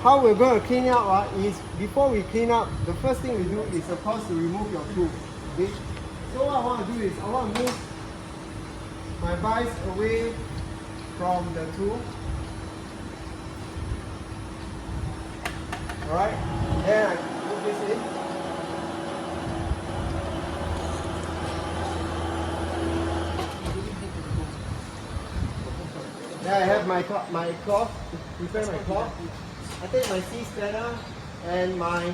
how we're going to clean up is, before we clean up, the first thing we do is of course to remove your tool. Okay? So what I want to do is, I want to move my vise away from the tool. Alright, then I move this in. Then I have my cloth, to prepare my cloth. I take my C-spanner and my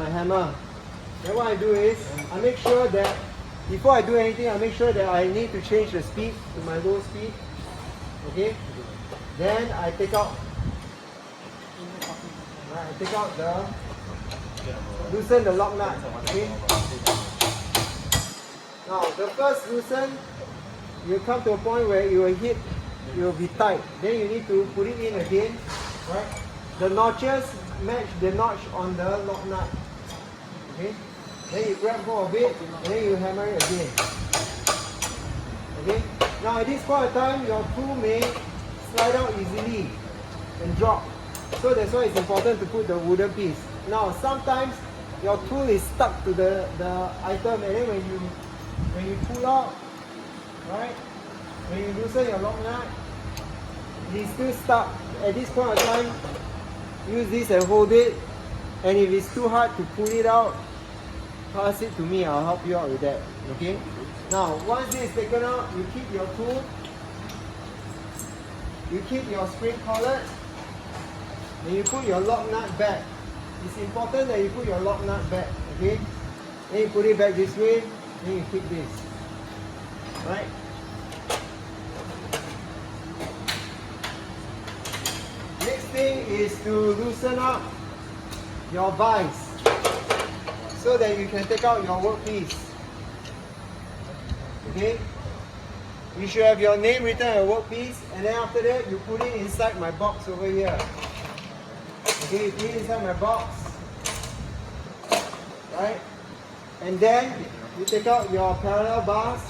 hammer. Then what I do is, I make sure that, before I do anything, I make sure that I need to change the speed to my low speed. Okay? Then I take out loosen the lock nut. Okay? Now the first loosen, you come to a point where you will hit, you will be tight. Then you need to put it in again. Right? The notches match the notch on the lock nut. Okay? Then you grab hold of it and then you hammer it again. Okay? Now at this point of time, your tool may slide out easily and drop. So that's why it's important to put the wooden piece. Now sometimes your tool is stuck to the item, and then when you pull out, right? When you loosen your lock nut, it is still stuck. At this point of time, use this and hold it. And if it's too hard to pull it out, pass it to me. I'll help you out with that. Okay? Now, once this is taken out, you keep your tool. You keep your spring collet. And you put your lock nut back. It's important that you put your lock nut back. Okay? Then you put it back this way. Then you keep this. Right? Next thing is to loosen up your vise so that you can take out your workpiece. Okay? You should have your name written on your workpiece, and then after that you put it inside my box over here. Okay, you put it inside my box. Right? And then you take out your parallel bars.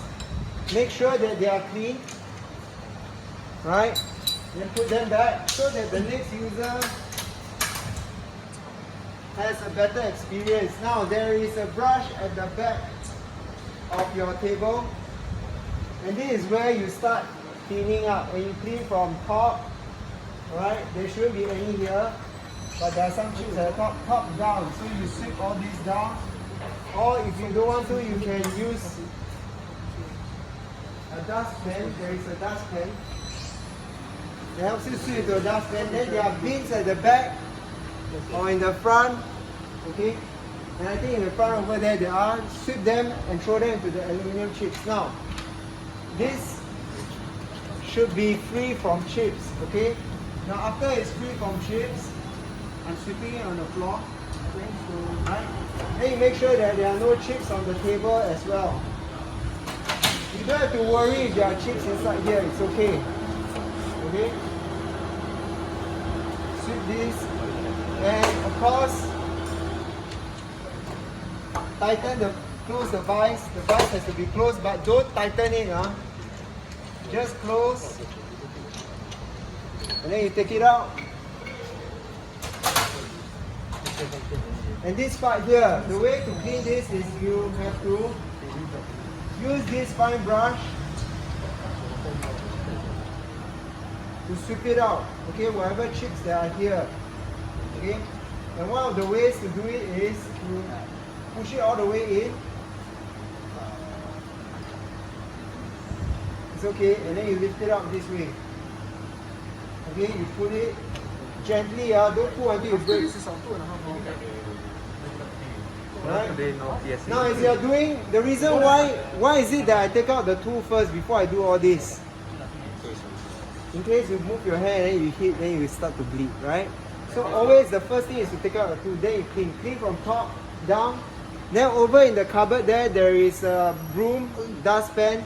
Make sure that they are clean. Right? Then put them back so that the next user has a better experience. Now there is a brush at the back of your table, and this is where you start cleaning up. When you clean from top, right, there shouldn't be any here, but there are some chips at the top down, so you sweep all these down. Or if you don't want to, you can use a dustpan. There is a dustpan. It helps you sweep to a dustpan. Then there are bins at the back or in the front. Okay? And I think in the front over there, there are. Sweep them and throw them into the aluminum chips. Now, this should be free from chips. Okay? Now after it's free from chips, I'm sweeping it on the floor. Okay? So, right? Then you make sure that there are no chips on the table as well. You don't have to worry if there are chips inside here. It's okay. Okay? Sweep this, and of course, close the vise. The vise has to be closed, but don't tighten it. Just close, and then you take it out. And this part here, the way to clean this is you have to use this fine brush to sweep it out, okay, whatever chips that are here, okay. And one of the ways to do it is to push it all the way in. It's okay, and then you lift it up this way. Okay, you pull it gently, don't pull until you break. Right? Now as you're doing, the reason why is it that I take out the tool first before I do all this? In case you move your hand and you hit, then you start to bleed, right? So always the first thing is to take out the tool, then you clean from top down. Then over in the cupboard there is a broom, dustpan,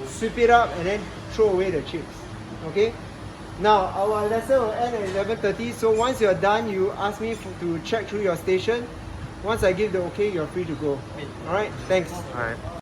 sweep it up and then throw away the chips. Okay? Now our lesson will end at 11:30, so once you're done, you ask me to check through your station. Once I give the okay, you're free to go. Alright, thanks. Alright.